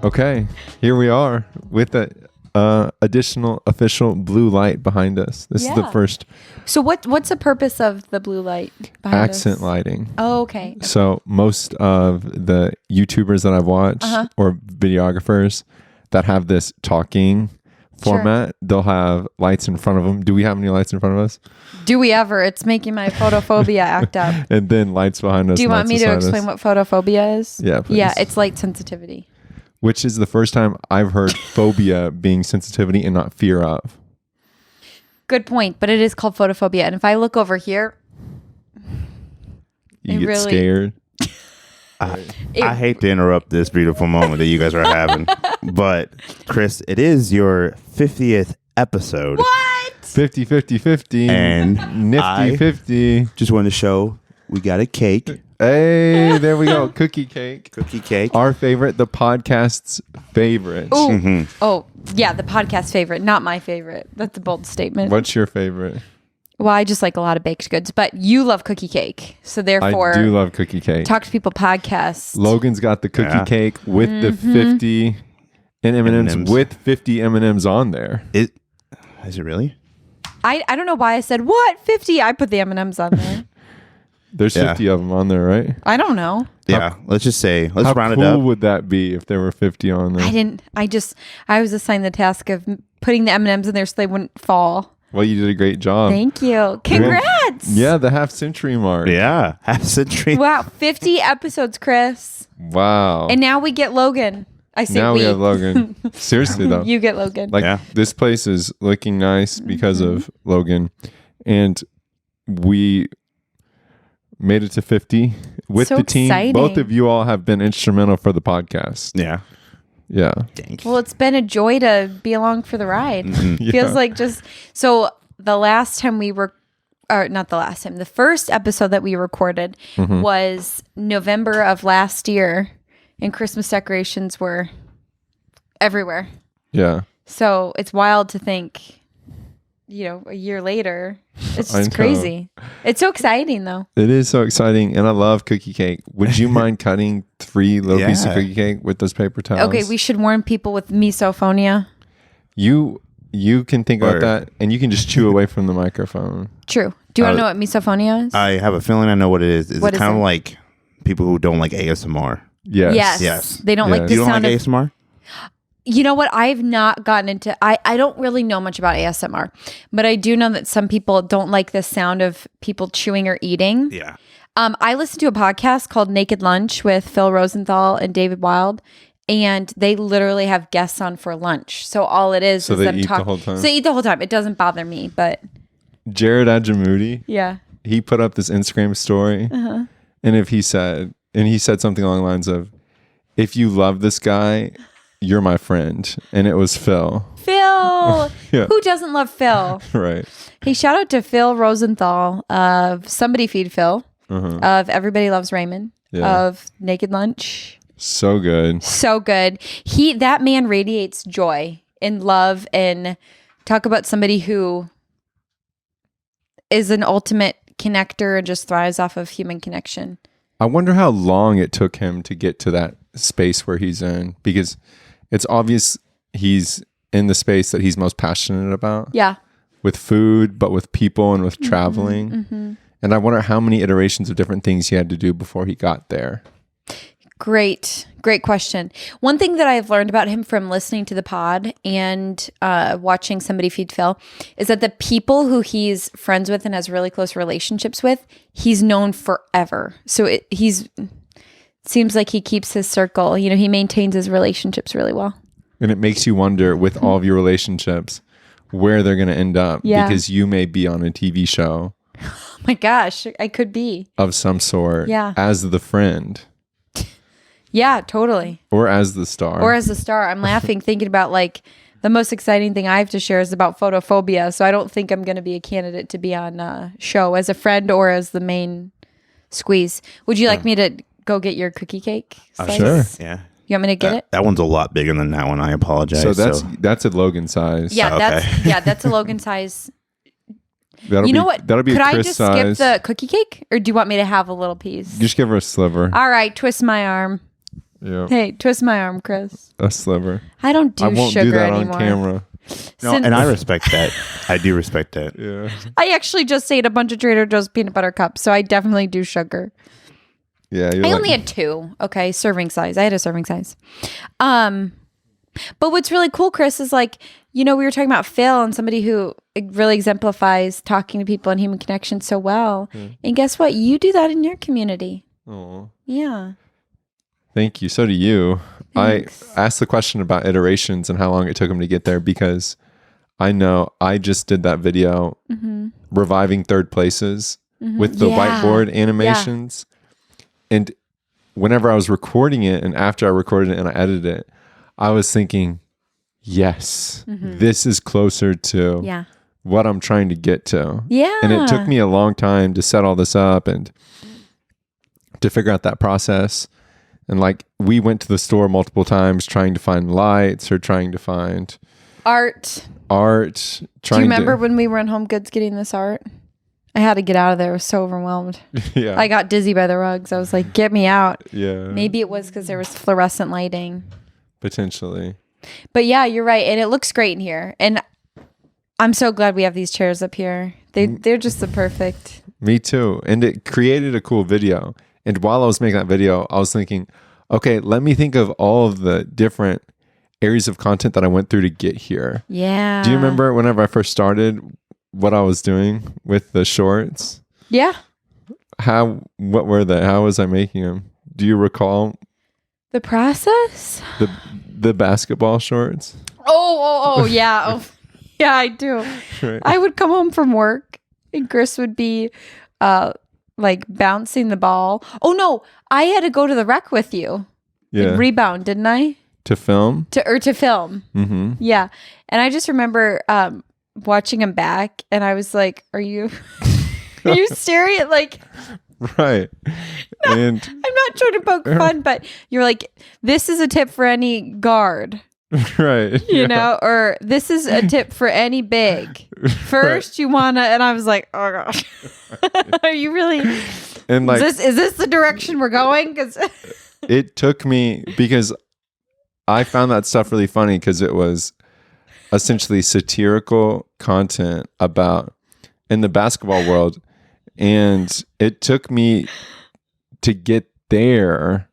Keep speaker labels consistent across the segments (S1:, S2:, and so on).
S1: Okay, here we are with the additional official blue light behind us. This is the first
S2: So what's the purpose of the blue light behind
S1: accent
S2: us?
S1: lighting.
S2: Oh, okay.
S1: So most of the YouTubers that I've watched or videographers that have this talking format, they'll have lights in front of them. Do we have any lights in front of us?
S2: Do we ever? It's making my photophobia act up.
S1: And then lights behind us.
S2: Do you want me to explain what photophobia is?
S1: Yeah, please.
S2: Yeah, it's light sensitivity.
S1: Which is the first time I've heard phobia being sensitivity and not fear of.
S2: Good point, but it is called photophobia. And if I look over here,
S1: You get scared.
S3: I hate to interrupt this beautiful moment that you guys are having, but Chris, it is your 50th episode.
S2: What?
S1: 50, 50, 50.
S3: And
S1: Nifty 50.
S3: Just wanted to show we got a cake.
S1: Hey, there we go. Cookie cake.
S3: Cookie cake.
S1: Our favorite, the podcast's favorite.
S2: Ooh. Oh, yeah, the podcast favorite, not my favorite. That's a bold statement.
S1: What's your favorite?
S2: Well, I just like a lot of baked goods, but you love cookie cake. So therefore,
S1: I do love cookie cake.
S2: Talk to People podcast.
S1: Logan's got the cookie cake with the 50 and M&Ms with 50 M&Ms on there.
S3: Is it really?
S2: I don't know why I said, what, 50? I put the M&Ms on there.
S1: There's 50 of them on there, right?
S2: I don't know.
S3: Yeah, let's just say, let's
S1: How
S3: round
S1: cool
S3: it up.
S1: would that be if there were 50 on there?
S2: I was assigned the task of putting the M&Ms in there so they wouldn't fall.
S1: Well, you did a great job.
S2: Thank you. Congrats.
S1: Yeah, the half century mark.
S3: Yeah, half century.
S2: Wow, 50 episodes, Chris.
S1: Wow.
S2: And now we get Logan. I say
S1: now we have Logan. Seriously, though.
S2: You get Logan.
S1: This place is looking nice because of Logan. And we made it to 50 with
S2: So
S1: the team.
S2: exciting.
S1: Both of you all have been instrumental for the podcast.
S3: Yeah.
S1: Yeah.
S3: Dang.
S2: Well, it's been a joy to be along for the ride. Feels like so the last time the first episode that we recorded was November of last year, and Christmas decorations were everywhere.
S1: Yeah.
S2: So it's wild to think, a year later, it's
S1: I
S2: just
S1: know.
S2: crazy. It's so exciting though.
S1: It is so exciting. And I love cookie cake. Would you mind cutting 3 little pieces of cookie cake with those paper towels?
S2: Okay, we should warn people with misophonia.
S1: You can think about that and you can just chew away from the microphone.
S2: True. Do you want to know what misophonia is?
S3: I have a feeling I know what it is. Is
S2: What
S3: it
S2: is
S3: kind
S2: it?
S3: of like people who don't like ASMR?
S1: Yes.
S3: Yes.
S2: They don't
S1: Yeah.
S2: like
S3: You
S2: the
S3: don't like
S2: sound of
S3: ASMR?
S2: You know what? I've not gotten into I don't really know much about ASMR, but I do know that some people don't like the sound of people chewing or eating.
S3: Yeah.
S2: I listened to a podcast called Naked Lunch with Phil Rosenthal and David Wild, and they literally have guests on for lunch. So all it is
S1: So they
S2: them
S1: eat the
S2: talking.
S1: whole time?
S2: So they eat the whole time. It doesn't bother me, but
S1: Jared Adjamoudi,
S2: yeah.
S1: he put up this Instagram story. And he said something along the lines of, if you love this guy, you're my friend. And it was Phil.
S2: Phil!
S1: Yeah.
S2: Who doesn't love Phil?
S1: Right.
S2: Hey, shout out to Phil Rosenthal of Somebody Feed Phil, of Everybody Loves Raymond,
S1: Yeah.
S2: of Naked Lunch.
S1: So good.
S2: So good. That man radiates joy and love, and talk about somebody who is an ultimate connector and just thrives off of human connection.
S1: I wonder how long it took him to get to that space where he's in, because it's obvious he's in the space that he's most passionate about.
S2: Yeah.
S1: With food, but with people and with traveling. And I wonder how many iterations of different things he had to do before he got there.
S2: Great question. One thing that I've learned about him from listening to the pod and watching Somebody Feed Phil is that the people who he's friends with and has really close relationships with, he's known forever. So seems like he keeps his circle. He maintains his relationships really well.
S1: And it makes you wonder, with all of your relationships, where they're going to end up.
S2: Yeah.
S1: Because you may be on a TV show
S2: Oh my gosh, I could be.
S1: of some sort as the friend
S2: Yeah, totally.
S1: or as the star.
S2: Or as a star. I'm laughing thinking about the most exciting thing I have to share is about photophobia. So I don't think I'm going to be a candidate to be on a show as a friend or as the main squeeze. Would you like me to go get your cookie cake slice?
S1: Sure.
S3: Yeah.
S2: You want me to get it?
S3: That one's a lot bigger than that one. I apologize.
S1: So that's a Logan size.
S2: Yeah,
S3: Okay.
S2: that's a Logan size.
S1: That'll
S2: You
S1: be,
S2: know what?
S1: That'll be
S2: Could
S1: a
S2: I
S1: Chris
S2: just
S1: size.
S2: skip the cookie cake, or do you want me to have a little piece?
S1: Just give her a sliver.
S2: All right, twist my arm.
S1: Yeah.
S2: Hey, twist my arm, Chris.
S1: A sliver.
S2: I don't do
S1: I won't
S2: sugar
S1: do that
S2: anymore.
S1: on camera.
S3: No, and I respect that. I do respect that.
S1: Yeah.
S2: I actually just ate a bunch of Trader Joe's peanut butter cups, so I definitely do sugar.
S1: Yeah.
S2: I only had 2. Okay, serving size. I had a serving size. But what's really cool, Chris, is like, we were talking about Phil and somebody who really exemplifies talking to people and human connection so well. And guess what? You do that in your community.
S1: Oh.
S2: Yeah.
S1: Thank you. So do you.
S2: Thanks.
S1: I asked the question about iterations and how long it took them to get there because I know I just did that video reviving third places with the whiteboard animations. And whenever I was recording it and after I recorded it and I edited it, I was thinking, yes, this is closer to what I'm trying to get to.
S2: Yeah.
S1: And it took me a long time to set all this up and to figure out that process. And like we went to the store multiple times trying to find lights or trying to find
S2: art.
S1: Do
S2: you remember when we were in Home Goods getting this art? I had to get out of there. I was so overwhelmed.
S1: Yeah.
S2: I got dizzy by the rugs. I was like, get me out.
S1: Yeah.
S2: Maybe it was because there was fluorescent lighting.
S1: Potentially.
S2: But yeah, you're right. And it looks great in here. And I'm so glad we have these chairs up here. They're just the perfect.
S1: Me too. And it created a cool video. And while I was making that video, I was thinking, okay, let me think of all of the different areas of content that I went through to get here.
S2: Yeah.
S1: Do you remember whenever I first started what I was doing with the shorts?
S2: Yeah.
S1: What were they? How was I making them? Do you recall
S2: The process?
S1: the basketball shorts?
S2: Oh, yeah. Oh, yeah, I do.
S1: Right.
S2: I would come home from work and Chris would be like bouncing the ball. Oh no, I had to go to the rec with you.
S1: Yeah.
S2: And rebound, didn't I?
S1: To film?
S2: To film.
S1: Mm-hmm.
S2: Yeah. And I just remember watching him back and I was like, are you staring at like
S1: Right. And
S2: I'm not trying to poke fun, but you're like, this is a tip for any guard.
S1: right.
S2: You know, or this is a tip for any big. First, you wanna, and I was like, oh gosh, are you really?
S1: And like,
S2: is this the direction we're going? Because
S1: it took me because I found that stuff really funny because it was essentially satirical content about in the basketball world, and it took me to get there.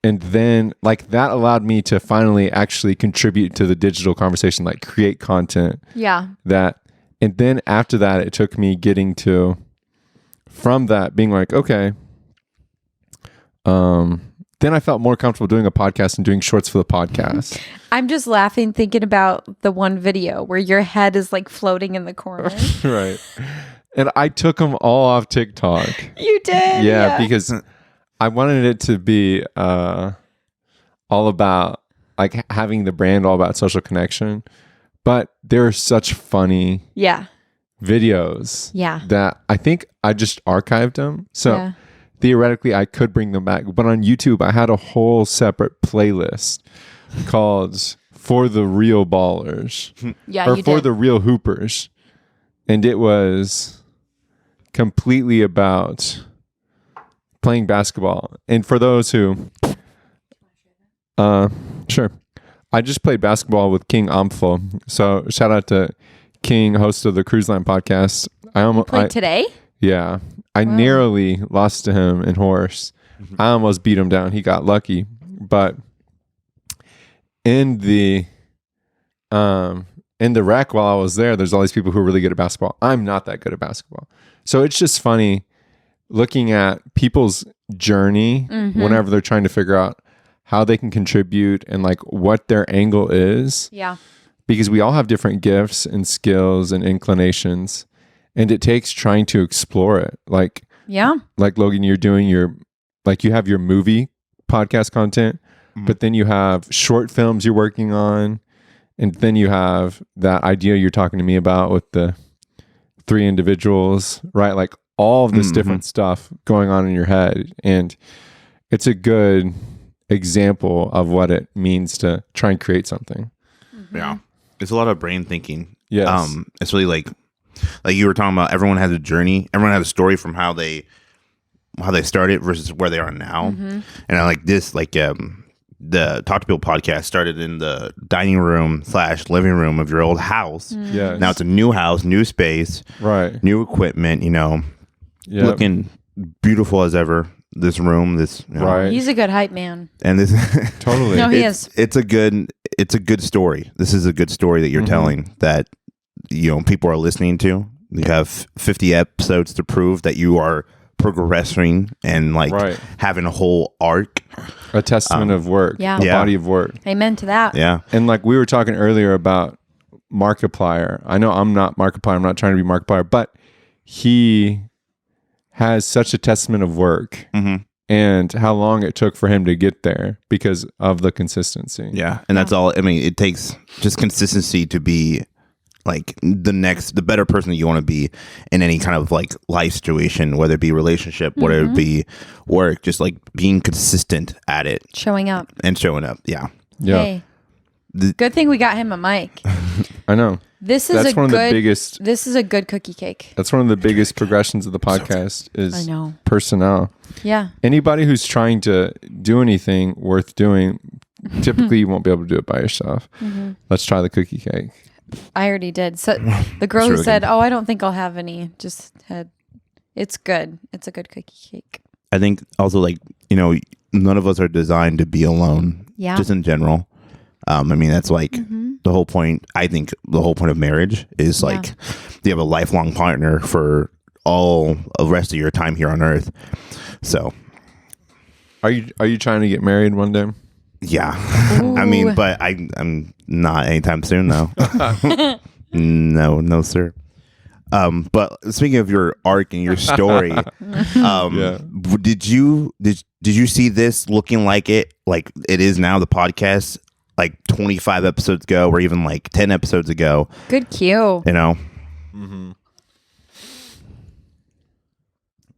S1: And then like that allowed me to finally actually contribute to the digital conversation, like create content.
S2: Yeah.
S1: And then after that, it took me getting to, from that being like, okay. Then I felt more comfortable doing a podcast and doing shorts for the podcast.
S2: I'm just laughing thinking about the one video where your head is like floating in the corner.
S1: Right. And I took them all off TikTok.
S2: You did?
S1: Yeah, because I wanted it to be all about like having the brand all about social connection, but there are such funny videos that I think I just archived them. So theoretically I could bring them back, but on YouTube I had a whole separate playlist called For the Real Ballers or For the Real Hoopers. And it was completely about playing basketball. And for those who sure, I just played basketball with King Amphel. So shout out to King, host of the Cruise Line podcast.
S2: You played today?
S1: Yeah. I narrowly lost to him in horse. I almost beat him down. He got lucky. But in the rec while I was there, there's all these people who are really good at basketball. I'm not that good at basketball. So it's just funny looking at people's journey whenever they're trying to figure out how they can contribute and like what their angle is.
S2: Yeah.
S1: Because we all have different gifts and skills and inclinations, and it takes trying to explore it. Like Logan, you're doing you have your movie podcast content, but then you have short films you're working on, and then you have that idea you're talking to me about with the 3 individuals, right? Like all of this different stuff going on in your head. And it's a good example of what it means to try and create something.
S3: Yeah. It's a lot of brain thinking.
S1: Yes.
S3: It's really like you were talking about, everyone has a journey. Everyone has a story from how they how they started versus where they are now. And I like this, like the Talk to People podcast started in the dining room / living room of your old house.
S1: Yeah.
S3: Now it's a new house, new space,
S1: right,
S3: new equipment. Looking beautiful as ever. This room,
S1: right.
S2: He's a good hype man,
S3: and this
S1: totally.
S2: No, he is.
S3: It's a good story. This is a good story that you're telling that people are listening to. You have 50 episodes to prove that you are progressing and having a whole arc.
S1: A testament of work.
S2: Yeah.
S1: A body of work.
S2: Amen to that.
S3: Yeah.
S1: And like we were talking earlier about Markiplier. I know I'm not Markiplier. I'm not trying to be Markiplier, but he has such a testament of work and how long it took for him to get there because of the consistency.
S3: Yeah. And that's all. I mean, it takes just consistency to be like the better person that you want to be in any kind of like life situation, whether it be relationship, whether it be work, just like being consistent at it.
S2: Showing up.
S3: Yeah.
S1: Yeah.
S2: Hey. Good thing we got him a mic.
S1: I know.
S2: This is
S1: That's one of the biggest.
S2: This is a good cookie cake.
S1: That's one of the biggest progressions of the podcast is personnel.
S2: Yeah.
S1: Anybody who's trying to do anything worth doing, typically you won't be able to do it by yourself. Let's try the cookie cake.
S2: I already did. So the girl who said, "Oh, I don't think I'll have any," just had. It's good. It's a good cookie cake.
S3: I think also like none of us are designed to be alone.
S2: Yeah.
S3: Just in general. I mean, that's like the whole point. I think the whole point of marriage is like you have a lifelong partner for all the rest of your time here on Earth. So,
S1: are you trying to get married one day?
S3: Yeah. I mean, but I'm not anytime soon though. No, sir. But speaking of your arc and your story, did you see this looking like it is now, the podcast, like 25 episodes ago or even like 10 episodes ago?
S2: Good cue.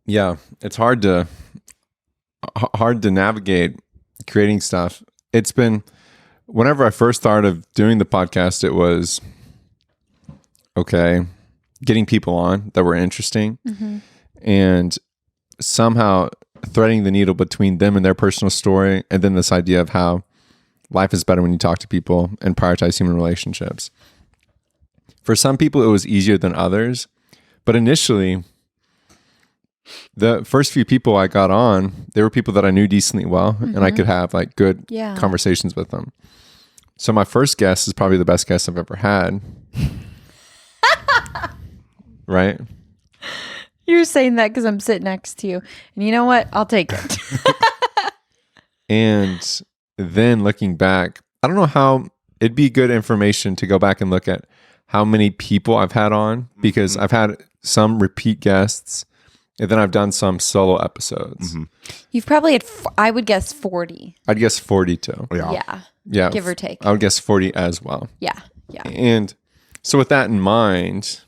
S1: Yeah, it's hard to navigate creating stuff. It's been, whenever I first started doing the podcast, it was getting people on that were interesting and somehow threading the needle between them and their personal story, and then this idea of how life is better when you talk to people and prioritize human relationships. For some people, it was easier than others, but initially, the first few people I got on, they were people that I knew decently well, and I could have like good conversations with them. So my first guest is probably the best guest I've ever had. Right?
S2: You're saying that because I'm sitting next to you. And you know what? I'll take it.
S1: And then looking back, I don't know how, it'd be good information to go back and look at how many people I've had on, because I've had some repeat guests, and then I've done some solo episodes.
S2: You've probably had, I would guess 40.
S1: I'd guess 42. Yeah.
S2: Give or take.
S1: I would guess 40 as well.
S2: Yeah.
S1: And so with that in mind,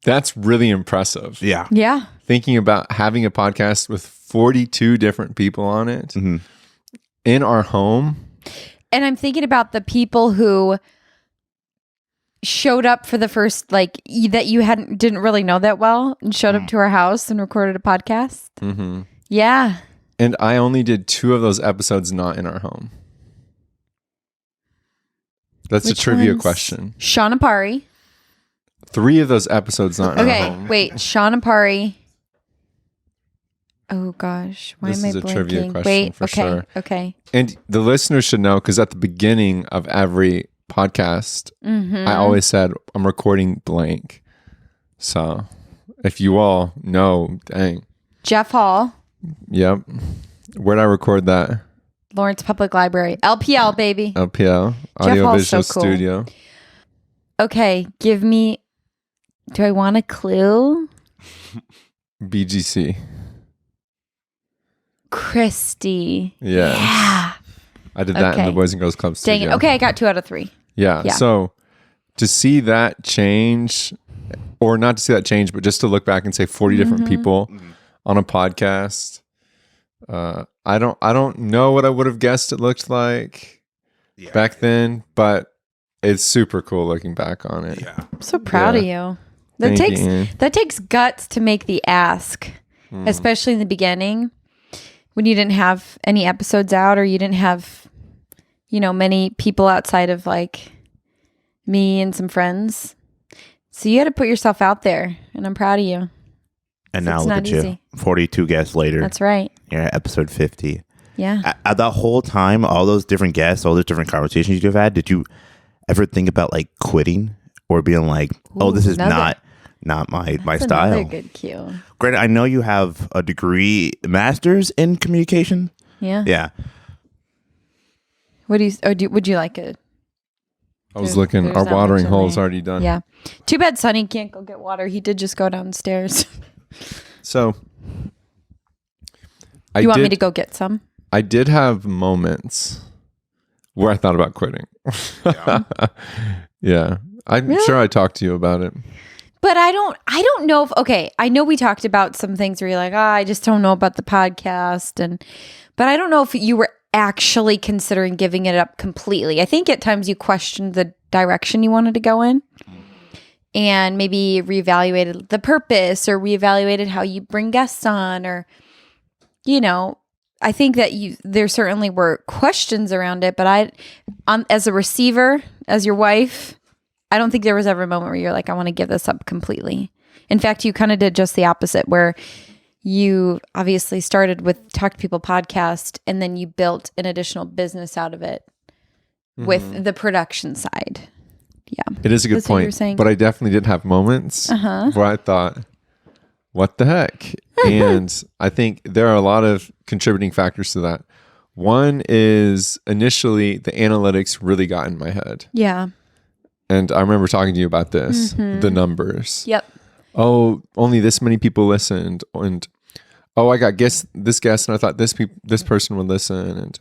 S1: that's really impressive.
S2: Yeah.
S1: Thinking about having a podcast with 42 different people on it in our home.
S2: And I'm thinking about the people who showed up for the first, that you didn't really know that well, and showed up to our house and recorded a podcast. Yeah.
S1: And I only did 2 of those episodes not in our home. That's a trivia question.
S2: Sean Apari.
S1: 3 of those episodes not in our home.
S2: Okay, wait. Sean Apari. Oh gosh, why am I blanking? This is a trivia question for sure. Okay.
S1: And the listeners should know, because at the beginning of every podcast, I always said I'm recording blank. So if you all know, dang.
S2: Jeff Hall.
S1: Yep. Where'd I record that?
S2: Lawrence Public Library. LPL, baby.
S1: LPL. Audio Visual Studio.
S2: Okay, give me... Do I want a clue?
S1: BGC.
S2: Christy.
S1: Yes. Yeah. I did that in the Boys and Girls Club studio.
S2: Dang it. Okay, I got 2 out of 3.
S1: Yeah. So to see that change, or not to see that change, but just to look back and say 40 different people on a podcast, I don't know what I would have guessed it looked like back then, but it's super cool looking back on it.
S2: I'm so proud of you. That takes guts to make the ask especially in the beginning when you didn't have any episodes out, or you didn't have, many people outside of like me and some friends. So you had to put yourself out there, and I'm proud of you.
S3: And now look at you, 42 guests later.
S2: That's right.
S3: You're at episode 50.
S2: Yeah.
S3: At that whole time, all those different guests, all those different conversations you've had, did you ever think about like quitting or being like, this is not my style?
S2: Another good cue.
S3: Granted, I know you have a degree, master's in communication.
S2: Yeah.
S3: Yeah.
S2: Would you like it?
S1: I was looking. Our watering hole's already done.
S2: Yeah. Too bad Sonny can't go get water. He did just go downstairs.
S1: So,
S2: you want me to go get some?
S1: I did have moments where I thought about quitting. Yeah. I'm sure I talked to you about it.
S2: But I don't know if, I know we talked about some things where you're like, I just don't know about the podcast. But I don't know if you were actually considering giving it up completely. I think at times you questioned the direction you wanted to go in and maybe reevaluated the purpose or reevaluated how you bring guests on, or, I think that there certainly were questions around it, but as a receiver, as your wife, I don't think there was ever a moment where you're like, I want to give this up completely. In fact, you kind of did just the opposite, where you obviously started with Talk to People podcast, and then you built an additional business out of it with the production side. Yeah.
S1: It is a good point, but I definitely did have moments where I thought, what the heck? And I think there are a lot of contributing factors to that. One is initially the analytics really got in my head.
S2: Yeah.
S1: And I remember talking to you about this, the numbers.
S2: Yep.
S1: Oh, only this many people listened. And, I got this guest, and I thought this person would listen. And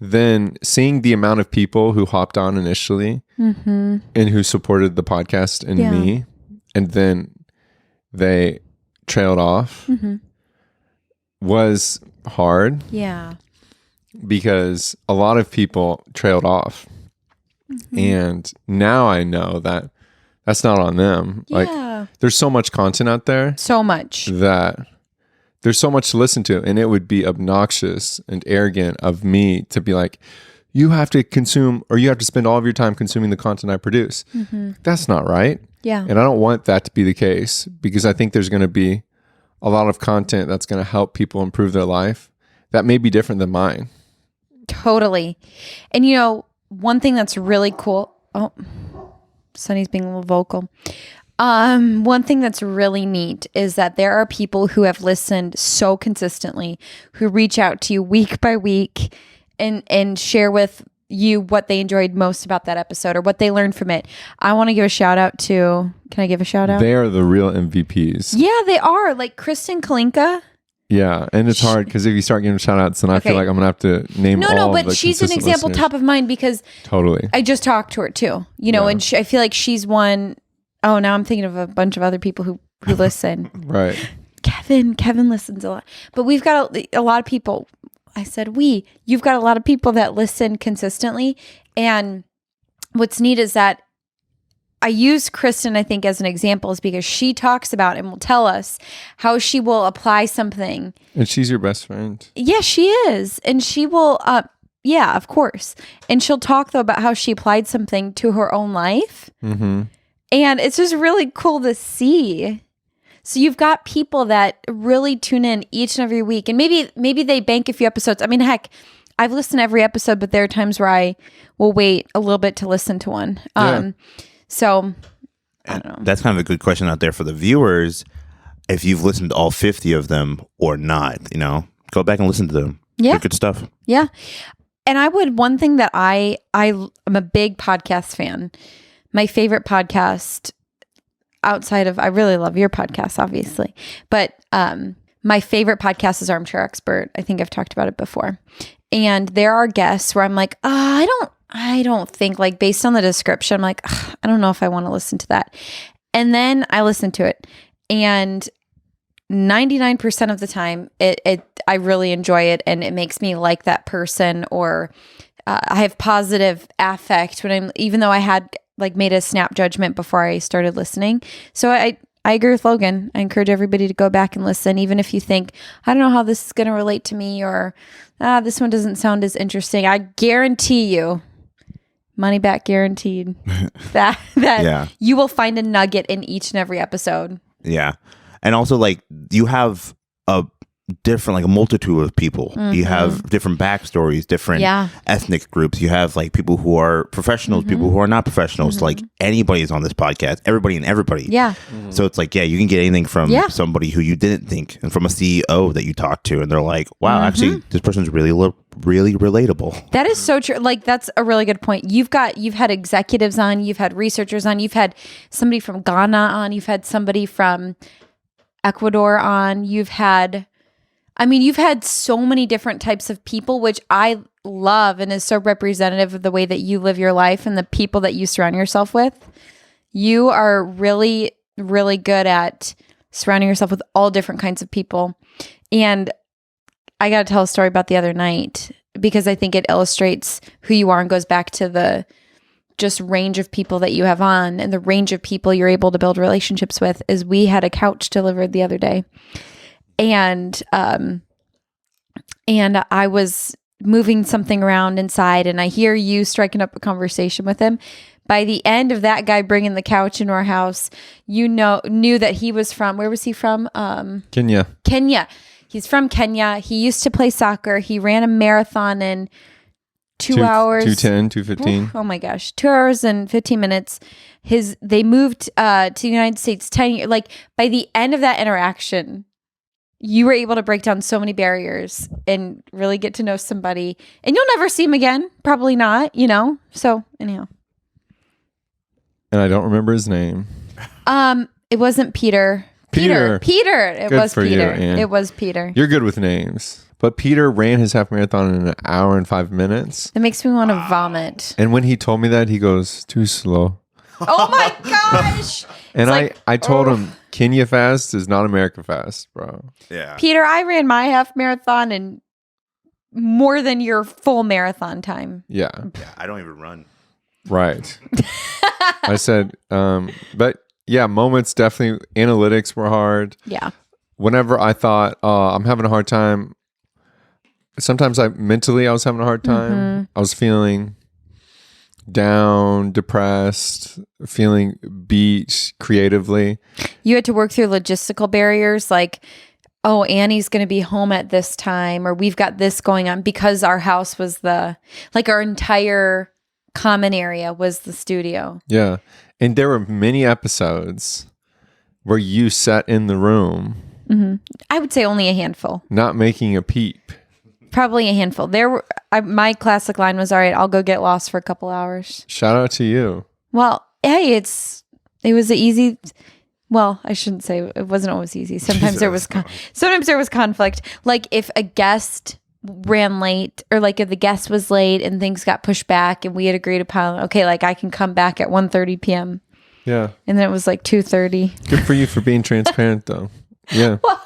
S1: then seeing the amount of people who hopped on initially and who supported the podcast and me, and then they trailed off was hard.
S2: Yeah.
S1: Because a lot of people trailed off. And now I know that that's not on them.
S2: Yeah.
S1: Like, there's so much content out there.
S2: So much.
S1: That there's so much to listen to. And it would be obnoxious and arrogant of me to be like, you have to consume, or you have to spend all of your time consuming the content I produce. That's not right.
S2: Yeah.
S1: And I don't want that to be the case, because I think there's going to be a lot of content that's going to help people improve their life that may be different than mine.
S2: Totally. And one thing that's really cool. Oh, Sonny's being a little vocal. One thing that's really neat is that there are people who have listened so consistently, who reach out to you week by week and share with you what they enjoyed most about that episode or what they learned from it. I want to give a shout out to, can I give a shout out?
S1: They are the real MVPs.
S2: Yeah, they are. Like Kristen Kalinka.
S1: Yeah, and it's hard because if you start giving shout outs, then I feel like I'm going to have to name all of the
S2: but she's an example
S1: listeners.
S2: Top of mind because
S1: totally.
S2: I just talked to her too, and I feel like she's one. Oh, now I'm thinking of a bunch of other people who listen.
S1: Right.
S2: Kevin listens a lot, but we've got a lot of people. I said you've got a lot of people that listen consistently, and what's neat is that I use Kristen, I think, as an example, is because she talks about and will tell us how she will apply something.
S1: And she's your best friend.
S2: Yeah, she is. And she will, yeah, of course. And she'll talk, though, about how she applied something to her own life. And it's just really cool to see. So you've got people that really tune in each and every week. And maybe they bank a few episodes. I mean, heck, I've listened to every episode, but there are times where I will wait a little bit to listen to one. So, I don't know.
S3: That's kind of a good question out there for the viewers. If you've listened to all 50 of them or not, go back and listen to them.
S2: Yeah.
S3: They're good stuff.
S2: Yeah. And one thing that I'm a big podcast fan. My favorite podcast outside of, I really love your podcast, obviously, but my favorite podcast is Armchair Expert. I think I've talked about it before. And there are guests where I'm like, I don't think, like, based on the description, I'm like, I don't know if I want to listen to that. And then I listen to it, and 99% of the time, I really enjoy it, and it makes me like that person, or I have positive affect even though I had like made a snap judgment before I started listening. So I I agree with Logan. I encourage everybody to go back and listen, even if you think, I don't know how this is going to relate to me, or this one doesn't sound as interesting. I guarantee you, money back guaranteed, that you will find a nugget in each and every episode.
S3: Yeah. And also, like, you have a different, like, a multitude of people. You have different backstories, different ethnic groups. You have, like, people who are professionals, people who are not professionals. Like, anybody's on this podcast, everybody and everybody.
S2: Yeah.
S3: So it's like, you can get anything from somebody who you didn't think, and from a CEO that you talked to, and they're like, wow, actually, this person's really relatable.
S2: That is so true. Like, that's a really good point. You've had executives on, you've had researchers on, you've had somebody from Ghana on, you've had somebody from Ecuador on, you've had so many different types of people, which I love and is so representative of the way that you live your life and the people that you surround yourself with. You are really, really good at surrounding yourself with all different kinds of people. And I got to tell a story about the other night because I think it illustrates who you are and goes back to the just range of people that you have on and the range of people you're able to build relationships with. Is we had a couch delivered the other day. And I was moving something around inside, and I hear you striking up a conversation with him. By the end of that guy bringing the couch into our house, knew that he was from, where was he from?
S1: Kenya.
S2: He's from Kenya. He used to play soccer. He ran a marathon in 2 hours.
S1: 2:10, 2:15.
S2: Oh my gosh. 2 hours and 15 minutes. They moved to the United States 10 years. Like, by the end of that interaction, you were able to break down so many barriers and really get to know somebody, and you'll never see him again. Probably not, So anyhow.
S1: And I don't remember his name.
S2: It wasn't Peter.
S1: Peter.
S2: It was Peter.
S1: You, Ann.
S2: It was Peter.
S1: You're good with names. But Peter ran his half marathon in 1 hour and 5 minutes.
S2: That makes me want to vomit.
S1: And when he told me that, he goes, too slow.
S2: Oh my gosh.
S1: And I told him, Kenya fast is not America fast, bro.
S3: Yeah.
S2: Peter, I ran my half marathon in more than your full marathon time.
S1: Yeah.
S3: I don't even run.
S1: Right. I said, but yeah, moments definitely, analytics were hard.
S2: Yeah.
S1: Whenever I thought, I'm having a hard time, sometimes I was having a hard time. I was feeling down, depressed, feeling beat creatively. You
S2: had to work through logistical barriers like, oh, Annie's going to be home at this time, or we've got this going on, because our house was our entire common area was the studio.
S1: Yeah. And there were many episodes where you sat in the room.
S2: I would say only a handful. Not
S1: making a peep.
S2: Probably a handful. My classic line was, all right, I'll go get lost for a couple hours.
S1: Shout out to you.
S2: Well, hey, it was easy. Well, I shouldn't say it wasn't always easy. Sometimes there was conflict. Like if a guest ran late, or like if the guest was late and things got pushed back and we had agreed upon, okay, like I can come back at 1:30 p.m.
S1: Yeah.
S2: And then it was like 2:30.
S1: Good for you for being transparent though. Yeah. Well,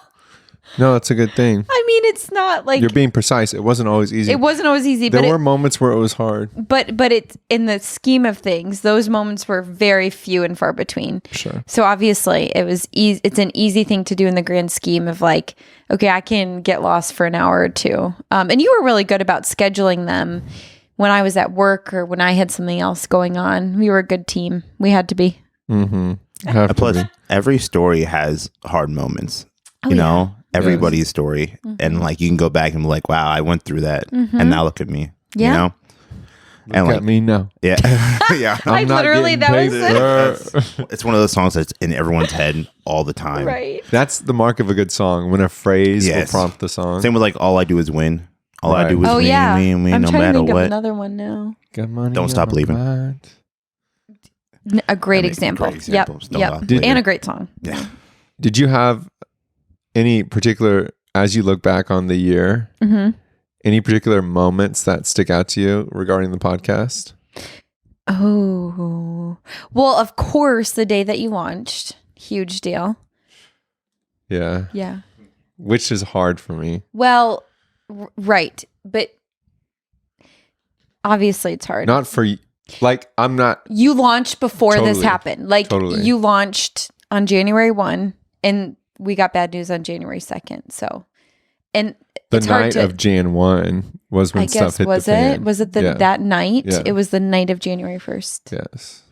S1: no, that's a good thing.
S2: I mean, it's not like
S1: you're being precise. It wasn't always easy.
S2: It wasn't always easy.
S1: There were moments where it was hard.
S2: But it's in the scheme of things, those moments were very few and far between.
S1: Sure.
S2: So obviously, it was easy. It's an easy thing to do in the grand scheme of like, okay, I can get lost for an hour or two. And you were really good about scheduling them when I was at work or when I had something else going on. We were a good team. We had to be.
S1: Mm-hmm.
S3: Plus, every story has hard moments. You know, everybody's story. And like, you can go back and be like, wow, I went through that. And now look at me.
S2: Yeah.
S3: You know?
S1: And look at me now.
S3: Yeah. Yeah.
S2: I literally, that was
S3: it. It's one of those songs that's in everyone's head all the time.
S2: Right.
S1: That's the mark of a good song, when a phrase will prompt the song.
S3: Same with like, all I do is win. All I do is win,
S2: I'm
S3: no
S2: trying
S3: matter
S2: to think
S3: what.
S2: of another one now.
S1: Got money.
S3: Don't stop believing.
S2: A great example. Yep. And a great song.
S3: Yeah.
S1: Did you have any particular, as you look back on the year, any particular moments that stick out to you regarding the podcast?
S2: Oh, well, of course, the day that you launched, huge deal.
S1: Yeah.
S2: Yeah.
S1: Which is hard for me.
S2: Well, right. But obviously it's hard.
S1: Not for you. Like, I'm not.
S2: You launched before this happened. Like, you launched on January 1, and we got bad news on January 2nd. So, and
S1: the
S2: it's hard
S1: night of Jan 1 was when stuff hit the fan.
S2: Was it that night? Yeah. It was the night of January 1st.
S1: Yes.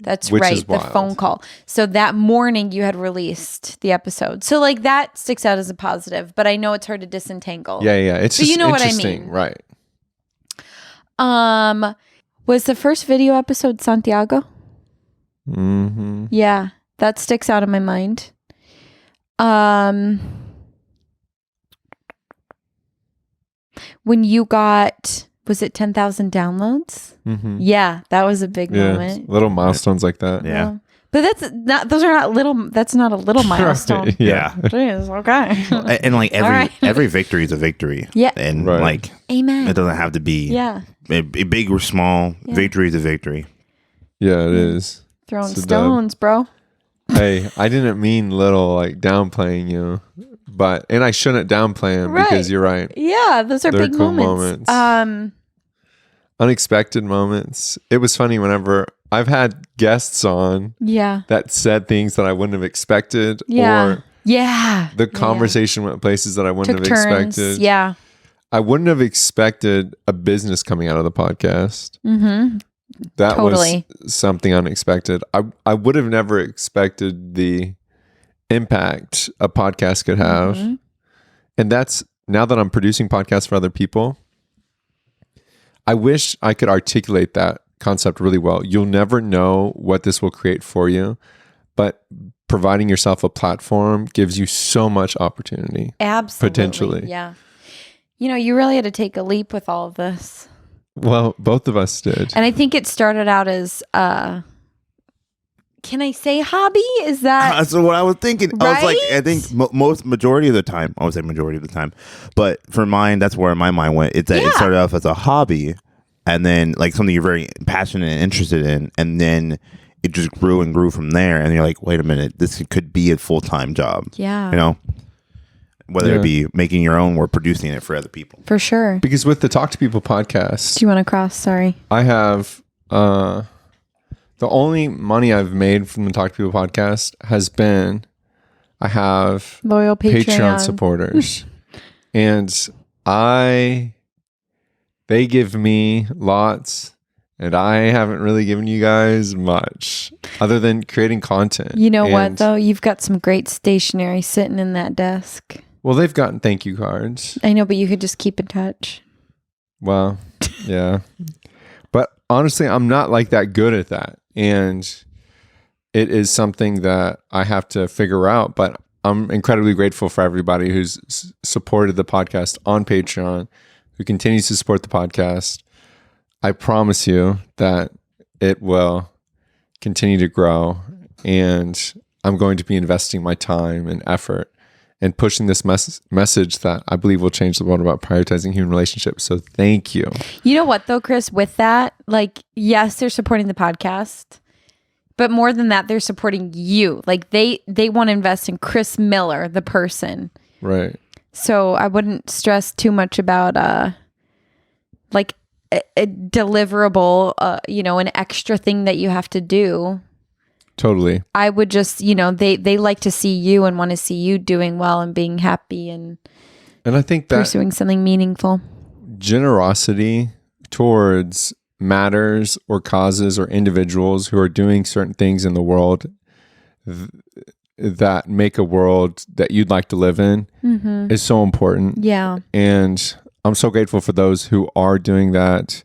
S2: That's right. The phone call. So that morning you had released the episode. So like that sticks out as a positive, but I know it's hard to disentangle.
S1: Yeah. It's just what I mean. Right.
S2: Was the first video episode Santiago?
S1: Mm-hmm.
S2: Yeah. That sticks out in my mind. When you got, was it 10,000 downloads?
S1: Mm-hmm.
S2: Yeah, that was a big moment.
S1: Little milestones like that.
S3: Yeah.
S2: But those are not little, that's not a little milestone.
S1: Right,
S3: yeah.
S2: Jeez, okay.
S3: And like every victory is a victory.
S2: Yeah.
S3: And like,
S2: amen.
S3: It doesn't have to be a big or small. Yeah. Victory is a victory.
S1: Yeah, it is.
S2: Throwing stones, bro.
S1: Hey, I didn't mean little, like downplaying you, and I shouldn't downplay them because you're right.
S2: Yeah, those are big
S1: cool
S2: moments.
S1: Unexpected moments. It was funny whenever I've had guests on that said things that I wouldn't have expected or the conversation went places that I wouldn't have expected.
S2: Yeah.
S1: I wouldn't have expected a business coming out of the podcast.
S2: Mm-hmm.
S1: That was something unexpected. I would have never expected the impact a podcast could have. Mm-hmm. And that's, now that I'm producing podcasts for other people, I wish I could articulate that concept really well. You'll never know what this will create for you, but providing yourself a platform gives you so much opportunity.
S2: Absolutely.
S1: Potentially.
S2: Yeah. You know, you really had to take a leap with all of this.
S1: Well, both of us did.
S2: And I think it started out as, can I say hobby? Is that?
S3: That's what I was thinking.
S2: Right?
S3: I was like, I think majority of the time, I would say majority of the time, but for mine, that's where my mind went. It's that it started off as a hobby and then like something you're very passionate and interested in. And then it just grew and grew from there. And you're like, wait a minute, this could be a full-time job.
S2: Yeah.
S3: You know? Whether it be making your own or producing it for other people.
S2: For sure.
S1: Because with the Talk to People podcast...
S2: Do you want to cross? Sorry.
S1: I have... the only money I've made from the Talk to People podcast has been... I have...
S2: Loyal
S1: Patreon supporters. And they give me lots... And I haven't really given you guys much other than creating content.
S2: You know what, though? You've got some great stationery sitting in that desk.
S1: Well, they've gotten thank you cards.
S2: I know, but you could just keep in touch.
S1: Well, yeah. But honestly, I'm not like that good at that. And it is something that I have to figure out. But I'm incredibly grateful for everybody who's supported the podcast on Patreon, who continues to support the podcast. I promise you that it will continue to grow, and I'm going to be investing my time and effort and pushing this message that I believe will change the world about prioritizing human relationships. So thank you.
S2: You know what, though, Chris, with that, like, yes, they're supporting the podcast, but more than that, they're supporting you. Like they want to invest in Chris Miller, the person.
S1: Right.
S2: So I wouldn't stress too much about, like, a deliverable, an extra thing that you have to do.
S1: Totally.
S2: I would just, they like to see you and want to see you doing well and being happy and
S1: I think that
S2: pursuing something meaningful.
S1: Generosity towards matters or causes or individuals who are doing certain things in the world that make a world that you'd like to live in is so important.
S2: Yeah.
S1: And I'm so grateful for those who are doing that,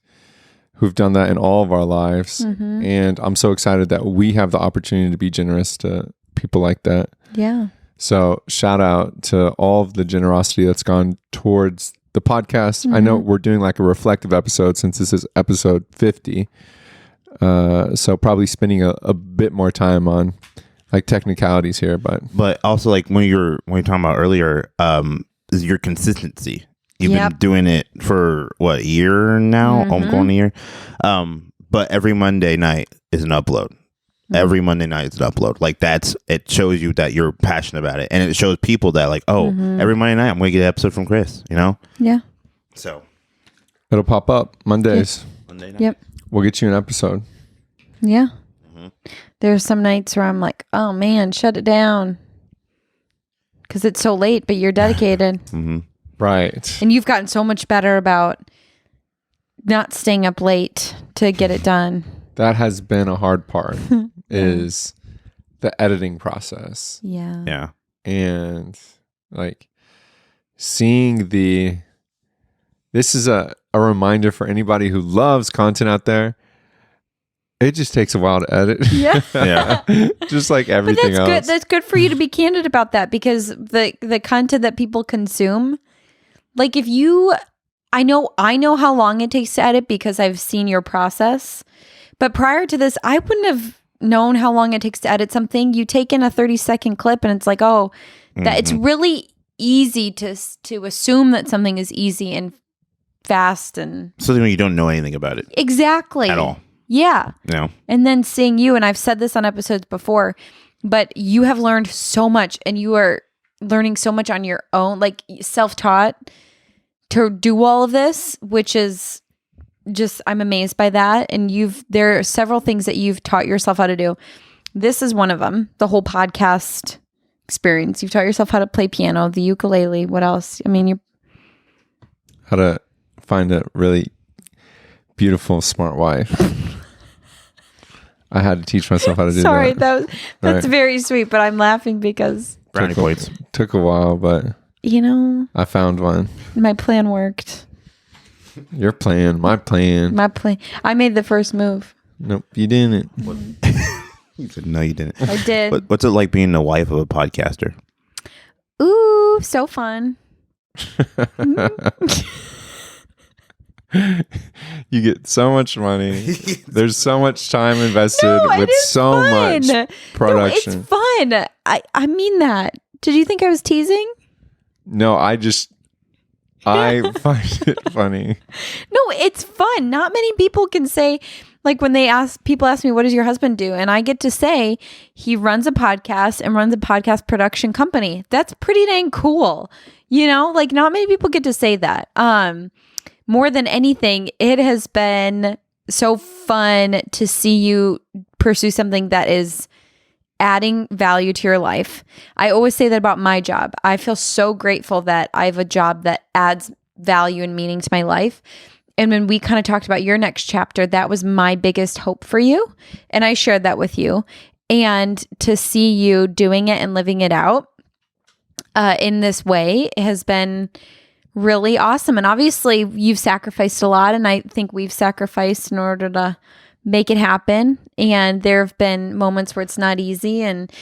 S1: who've done that in all of our lives. And I'm so excited that we have the opportunity to be generous to people like that.
S2: Yeah.
S1: So shout out to all of the generosity that's gone towards the podcast. I know we're doing like a reflective episode since this is episode 50. So probably spending a bit more time on like technicalities here, but
S3: also like when you're talking about earlier, is your consistency. You've been doing it for what, a year now? Almost going a year. But every Monday night is an upload. Every Monday night is an upload. Like it shows you that you're passionate about it. And it shows people that like, every Monday night I'm going to get an episode from Chris, you know?
S2: Yeah.
S3: So.
S1: It'll pop up Mondays.
S3: Monday night.
S2: Yep.
S1: We'll get you an episode.
S2: Yeah. There's some nights where I'm like, oh man, shut it down. Because it's so late, but you're dedicated.
S1: Right.
S2: And you've gotten so much better about not staying up late to get it done.
S1: That has been a hard part is the editing process.
S2: Yeah.
S3: Yeah.
S1: And like seeing this is a reminder for anybody who loves content out there. It just takes a while to edit.
S2: Yeah.
S3: Yeah.
S1: Just like everything else.
S2: Good. That's good for you to be candid about that, because the content that people consume, like I know how long it takes to edit because I've seen your process. But prior to this, I wouldn't have known how long it takes to edit something. You take in a 30-second clip and it's like, oh, that it's really easy to assume that something is easy and fast and
S3: something when you don't know anything about it.
S2: Exactly.
S3: At all.
S2: Yeah.
S3: No.
S2: And then seeing you, and I've said this on episodes before, but you have learned so much and you are learning so much on your own, like self-taught to do all of this, which is just, I'm amazed by that. And there are several things that you've taught yourself how to do. This is one of them, the whole podcast experience. You've taught yourself how to play piano, the ukulele. What else? I mean,
S1: how to find a really beautiful, smart wife. I had to teach myself how to do that.
S2: Sorry, that's right. Very sweet, but I'm laughing because
S3: brownie points.
S1: Took a while, but
S2: I found one. My plan worked.
S1: Your plan, my plan.
S2: My plan. I made the first move.
S1: Nope, you didn't.
S3: You said no, you didn't.
S2: I did.
S3: What's it like being the wife of a podcaster?
S2: Ooh, so fun.
S1: You get so much money. There's so much time invested with so much production.
S2: No, it's fun. I mean that. Did you think I was teasing?
S1: No, I find it funny.
S2: No, it's fun. Not many people can say, like when people ask me, what does your husband do? And I get to say, he runs a podcast and runs a podcast production company. That's pretty dang cool. Like not many people get to say that. More than anything, it has been so fun to see you pursue something that is adding value to your life. I always say that about my job. I feel so grateful that I have a job that adds value and meaning to my life. And when we kind of talked about your next chapter, that was my biggest hope for you. And I shared that with you. And to see you doing it and living it out in this way has been really awesome. And obviously you've sacrificed a lot, and I think we've sacrificed in order to make it happen. And there have been moments where it's not easy. And,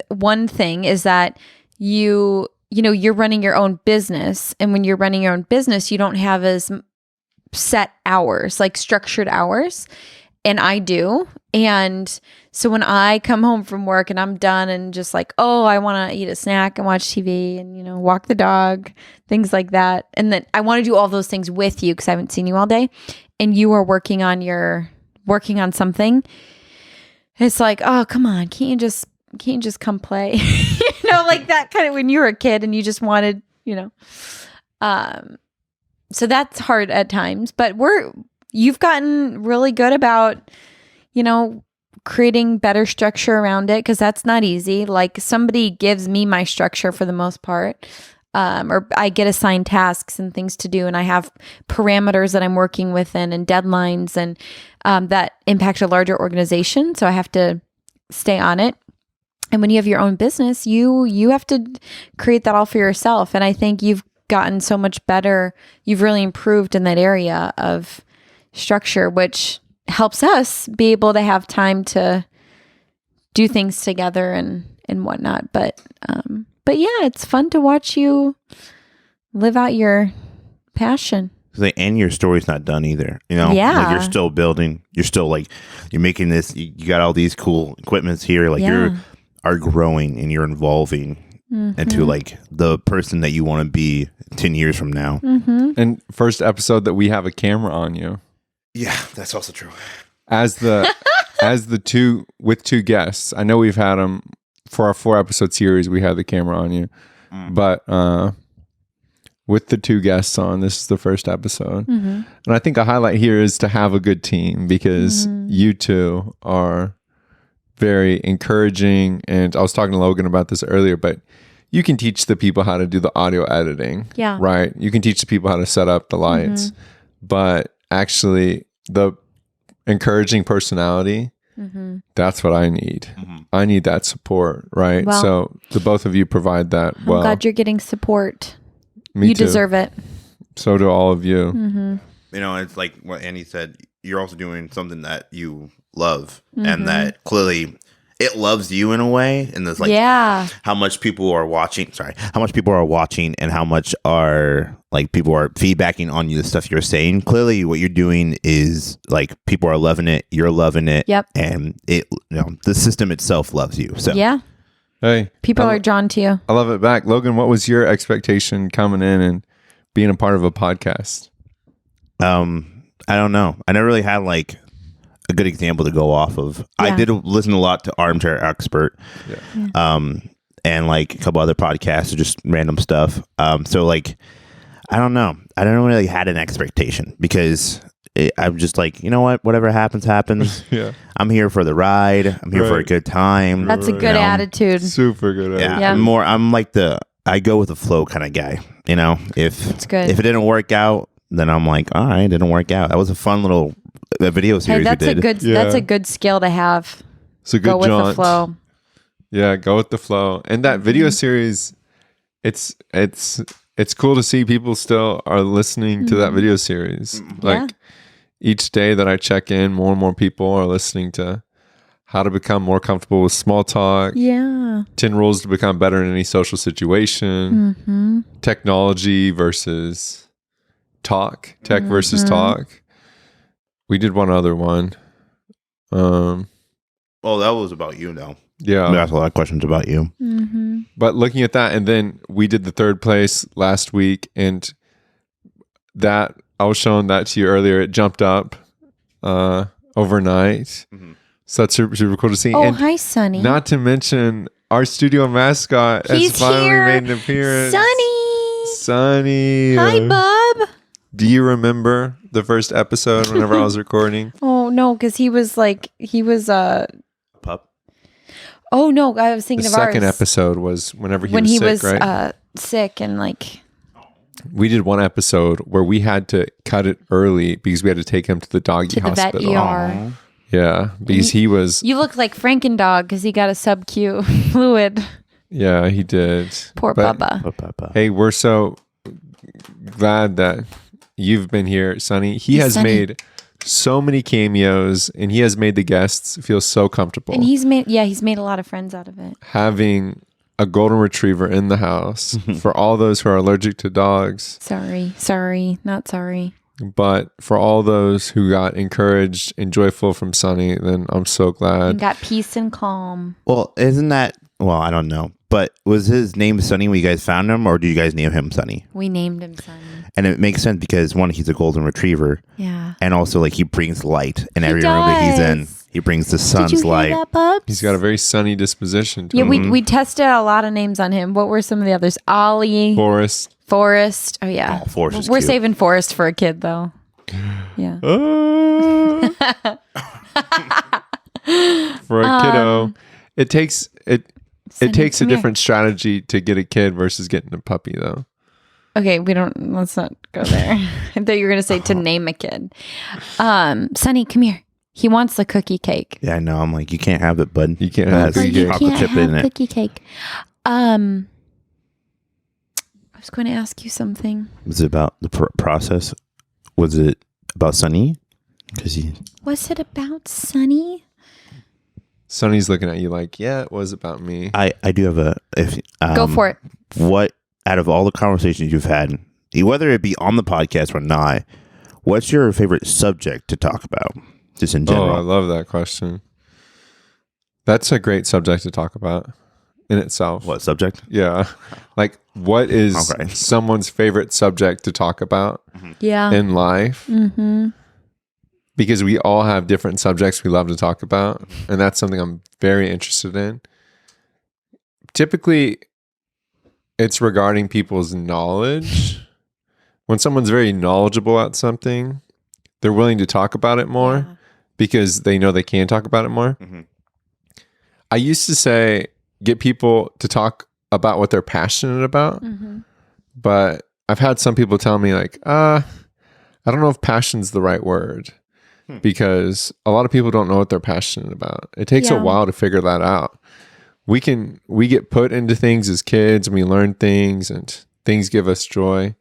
S2: one thing is that you're running your own business. And when you're running your own business, you don't have as set hours, like structured hours. And I do. And so when I come home from work and I'm done and just like, oh, I want to eat a snack and watch TV and, walk the dog, things like that. And then I want to do all those things with you because I haven't seen you all day. And you are working on something. It's like, oh, come on. Can't you just come play? Like that kind of when you were a kid and you just wanted, so that's hard at times, but you've gotten really good about, creating better structure around it, because that's not easy. Like somebody gives me my structure for the most part, or I get assigned tasks and things to do, and I have parameters that I'm working within and deadlines, and that impact a larger organization. So I have to stay on it. And when you have your own business, you have to create that all for yourself. And I think you've gotten so much better. You've really improved in that area of structure, which helps us be able to have time to do things together and whatnot. But yeah, it's fun to watch you live out your passion.
S3: And your story's not done either.
S2: Yeah.
S3: Like you're still building. You're still like, you're making this, you got all these cool equipments here. Like you are growing and you're evolving into like the person that you want to be 10 years from now.
S2: Mm-hmm.
S1: And first episode that we have a camera on you.
S3: Yeah, that's also true.
S1: As two guests. I know we've had them for our 4-episode series. We had the camera on you, but with the 2 guests on. This is the first episode. And I think a highlight here is to have a good team, because you two are very encouraging. And I was talking to Logan about this earlier, but you can teach the people how to do the audio editing.
S2: Yeah.
S1: Right? You can teach the people how to set up the lights. But actually, the encouraging personality, that's what I need. I need that support, right?
S2: Well,
S1: so the both of you provide that well.
S2: I'm glad you're getting support.
S1: Me
S2: you
S1: too.
S2: deserve it.
S1: So do all of you.
S3: You know, it's like what Annie said. You're also doing something that you love, and that clearly it loves you in a way. And there's like, how much people are watching. Sorry, how much people are watching, and how much are like people are feedbacking on you the stuff you're saying. Clearly, what you're doing is like people are loving it. You're loving it.
S2: Yep.
S3: And it, you know, the system itself loves you. So
S1: Hey,
S2: people are drawn to you.
S1: I love it back. Logan, what was your expectation coming in and being a part of a podcast?
S3: I don't know. I never really had like a good example to go off of. I did listen a lot to Armchair Expert, and like a couple other podcasts, or just random stuff. So like, I don't know. I don't really had an expectation, because I'm just like, you know what? Whatever happens, happens. I'm here for the ride. I'm here for a good time.
S2: That's a good attitude.
S1: Super good attitude.
S3: I'm like I go with the flow kind of guy. You know, if
S2: good.
S3: If it didn't work out, then I'm like, all right, it didn't work out. That was a fun little video series
S2: that's
S3: we did.
S2: That's a good skill to have.
S1: It's a good
S2: go with
S1: jaunt.
S2: the flow.
S1: Yeah, go with the flow. And that video series, it's cool to see people still are listening to that video series. Like each day that I check in, more and more people are listening to how to become more comfortable with small talk. 10 rules to become better in any social situation. Technology versus talk. Tech versus talk. We did one other one.
S3: Oh, that was about you now.
S1: Yeah.
S3: I asked a lot of questions about you.
S1: But looking at that, and then we did the 3rd place last week, and that I was showing that to you earlier. It jumped up overnight. So that's super, super cool to see.
S2: Oh,
S1: and
S2: hi, Sunny.
S1: not to mention our studio mascot has finally made an appearance. Sunny.
S2: Hi, bub.
S1: Do you remember the first episode whenever I was recording?
S2: Oh, no, because he was
S3: Pup.
S2: Oh, no, I was thinking
S1: The
S2: of ours.
S1: second episode was whenever
S2: when
S1: he
S2: he
S1: was sick,
S2: was
S1: right?
S2: sick and like.
S1: We did one episode where we had to cut it early because we had to take him to the doggy
S2: To the vet
S1: hospital.
S2: ER.
S1: Yeah, because he was.
S2: You look like Frankendog because he got a sub-Q fluid.
S1: Yeah, he did.
S2: Poor
S1: But,
S2: Bubba.
S1: Hey, we're so glad that you've been here, Sunny. He has made so many cameos, and he has made the guests feel so comfortable.
S2: And he's made a lot of friends out of it.
S1: Having a golden retriever in the house for all those who are allergic to dogs.
S2: Sorry, not sorry.
S1: But for all those who got encouraged and joyful from Sunny, then I'm so glad.
S2: And got peace and calm.
S3: Well, isn't that? Well, I don't know. But was his name Sunny when you guys found him, or did you guys name him Sunny?
S2: We named him Sunny.
S3: And it makes sense because one, he's a golden retriever.
S2: Yeah.
S3: And also, like, he brings light in every room that he's in. He brings the sun's
S2: Did you
S3: light.
S2: hear that, Bubs?
S1: He's got a very sunny disposition to
S2: Yeah,
S1: him.
S2: we tested a lot of names on him. What were some of the others? Ollie.
S1: Forrest.
S2: Oh, yeah.
S3: Oh, Forrest is
S2: We're
S3: cute.
S2: saving Forrest for a kid, though. Yeah.
S1: For a kiddo. It takes a
S2: come here.
S1: different strategy to get a kid versus getting a puppy, though.
S2: Okay, let's not go there. I thought you were going to say to name a kid. Sonny, come here. He wants the cookie cake.
S3: Yeah, I know. I'm like, you can't have it, bud.
S1: You can't have
S3: It has
S1: cookie cake.
S3: chocolate chip in it.
S2: cookie cake. I was going to ask you something.
S3: Was it about the process? Was it about Sunny?
S2: Was it about Sunny?
S1: Sunny's looking at you like, yeah, it was about me.
S3: I do have
S2: Go for it.
S3: What, out of all the conversations you've had, whether it be on the podcast or not, what's your favorite subject to talk about? Just in general.
S1: Oh, I love that question. That's a great subject to talk about in itself.
S3: What subject?
S1: Yeah. Like, what is
S3: Okay.
S1: someone's favorite subject to talk about
S2: Yeah.
S1: in life?
S2: Mm-hmm.
S1: Because we all have different subjects we love to talk about. And that's something I'm very interested in. Typically, it's regarding people's knowledge when someone's very knowledgeable at something, they're willing to talk about it more because they know they can talk about it more. Mm-hmm. I used to say, get people to talk about what they're passionate about. Mm-hmm. But I've had some people tell me like, I don't know if passion's the right word because a lot of people don't know what they're passionate about. It takes a while to figure that out. We get put into things as kids and we learn things and things give us joy.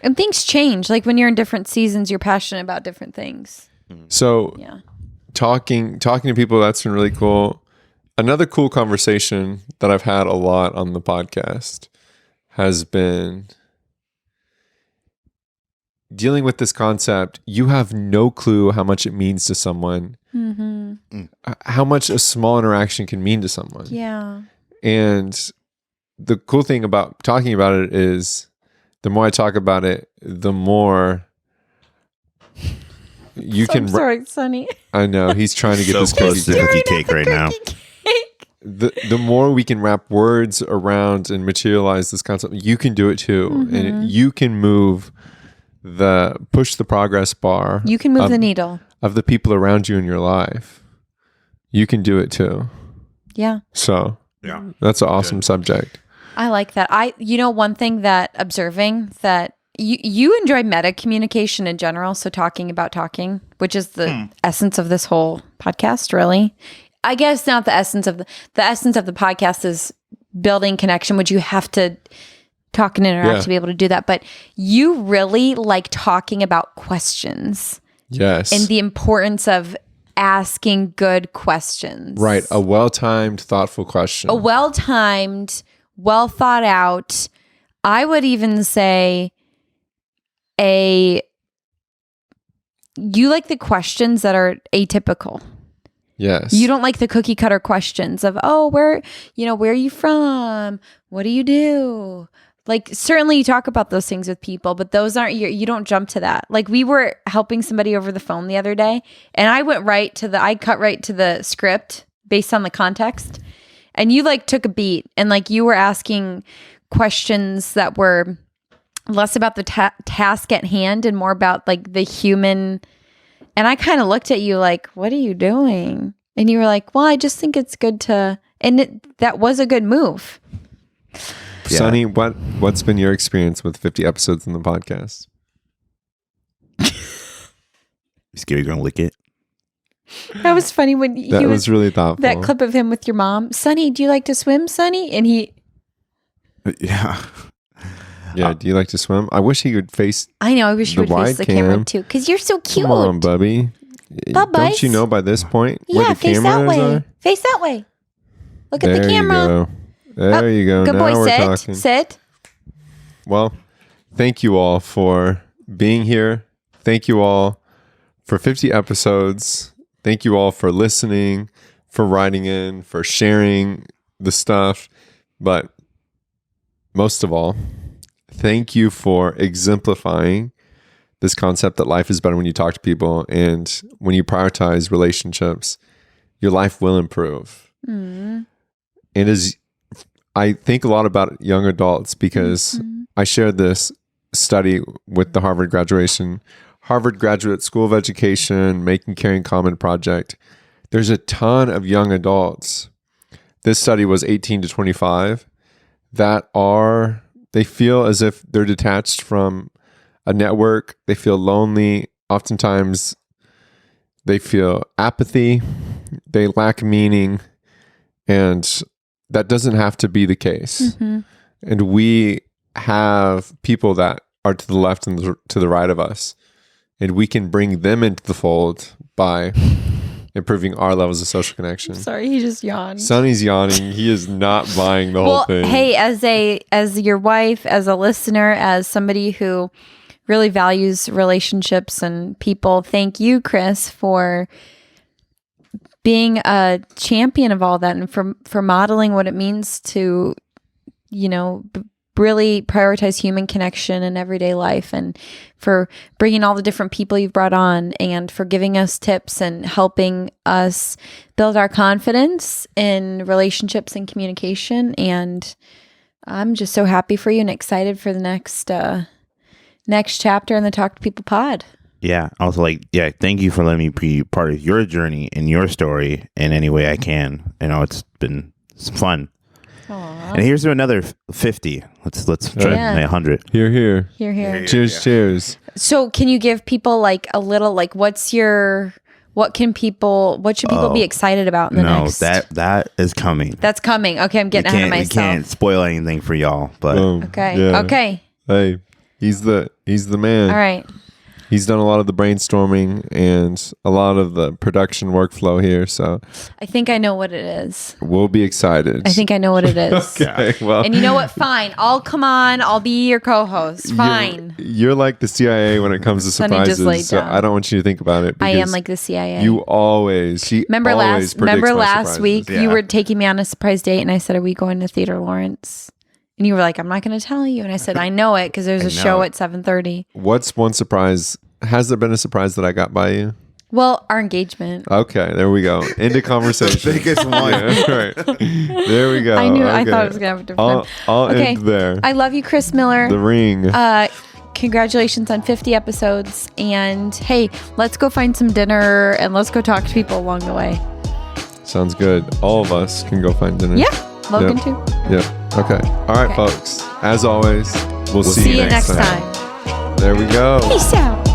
S2: And things change. Like when you're in different seasons, you're passionate about different things.
S1: So talking to people, that's been really cool. Another cool conversation that I've had a lot on the podcast has been dealing with this concept. You have no clue how much it means to someone, how much a small interaction can mean to someone.
S2: Yeah.
S1: And the cool thing about talking about it is the more I talk about it, the more you can.
S2: I'm sorry, Sonny.
S1: I know he's trying to get this
S3: close to cookie cake right now.
S1: The more we can wrap words around and materialize this concept, you can do it too, and you can push the progress bar.
S2: You can move the needle
S1: of the people around you in your life. You can do it too.
S2: Yeah.
S1: So that's an awesome subject.
S2: I like that. One thing that observing that you enjoy meta communication in general. So talking about talking, which is the essence of this whole podcast, really. I guess not the essence of the essence of the podcast is building connection, which you have to talk and interact to be able to do that. But you really like talking about questions.
S1: Yes.
S2: And the importance of asking good questions.
S1: Right. A well-timed, thoughtful question.
S2: A well-timed, well thought out. I would even say you like the questions that are atypical.
S1: Yes.
S2: You don't like the cookie cutter questions of, where are you from? What do you do? Like, certainly you talk about those things with people, but those aren't you don't jump to that. Like, we were helping somebody over the phone the other day, and I cut right to the script based on the context. And you like took a beat and like you were asking questions that were less about the task at hand and more about like the human. And I kind of looked at you like, what are you doing? And you were like, well, I just think it's good to, and that was a good move.
S1: Yeah. Sonny, what's been your experience with 50 episodes in the podcast?
S3: You scared you're going to lick it?
S2: That was funny when
S1: that was really thoughtful.
S2: That clip of him with your mom. Sonny, do you like to swim, Sonny? And he...
S3: Yeah.
S1: Yeah, do you like to swim? I wish he would face.
S2: I know. I wish you would face the camera too, because you're so cute.
S1: Come on, Bubby. Don't you know by this point where the
S2: face that way. Are? Face that way. Look at the camera.
S1: There you go.
S2: Good
S1: now
S2: boy.
S1: We're
S2: Sit.
S1: Talking.
S2: Sit.
S1: Well, thank you all for being here. Thank you all for 50 episodes. Thank you all for listening, for writing in, for sharing the stuff. But most of all, thank you for exemplifying this concept that life is better when you talk to people, and when you prioritize relationships, your life will improve. And as I think a lot about young adults, because I shared this study with the Harvard Graduate School of Education, Making Caring Common project. There's a ton of young adults. This study was 18 to 25 they feel as if they're detached from a network. They feel lonely. Oftentimes they feel apathy. They lack meaning. And that doesn't have to be the case. And we have people that are to the left and to the right of us. And we can bring them into the fold by improving our levels of social connection.
S2: Sorry, he just yawned.
S1: Sonny's yawning. He is not buying the whole thing.
S2: Hey, as your wife, as a listener, as somebody who really values relationships and people, thank you, Chris, for being a champion of all that and for modeling what it means to, really prioritize human connection in everyday life, and for bringing all the different people you've brought on, and for giving us tips and helping us build our confidence in relationships and communication. And I'm just so happy for you and excited for the next chapter in the Talk to People pod.
S3: Yeah. Also, thank you for letting me be part of your journey and your story in any way I can. It's been some fun. Aww. And here's to another 50. Let's try 100.
S1: Here.
S2: Here.
S1: Cheers.
S2: So can you give people a little, what should people be excited about in the next?
S3: that is coming.
S2: That's coming. Okay, I'm getting ahead of myself.
S3: We can't spoil anything for y'all, but
S2: okay. Yeah. Okay.
S1: Hey, he's the man.
S2: All right.
S1: He's done a lot of the brainstorming and a lot of the production workflow here, so
S2: I think I know what it is.
S1: We'll be excited.
S2: I think I know what it is.
S1: Okay, well.
S2: And you know what? Fine. I'll be your co-host. Fine.
S1: You're like the CIA when it comes to surprises, so I don't want you to think about it.
S2: I am like the CIA.
S1: You always,
S2: remember last week you were taking me on a surprise date and I said, are we going to Theater Lawrence? And you were like, I'm not going to tell you. And I said, I know it because there's a show at 7:30.
S1: What's one surprise? Has there been a surprise that I got by you?
S2: Well, our engagement.
S1: Okay, there we go. Into conversation.
S3: The biggest one.
S1: Yeah, right. There we go.
S2: I thought it was going to have a different
S1: I'll end there.
S2: I love you, Chris Miller.
S1: The Ring.
S2: Congratulations on 50 episodes. And hey, let's go find some dinner and let's go talk to people along the way.
S1: Sounds good. All of us can go find dinner.
S2: Yeah. Logan too.
S1: Yeah. Okay. All right, folks. As always, we'll see you next time. There we go.
S2: Peace out.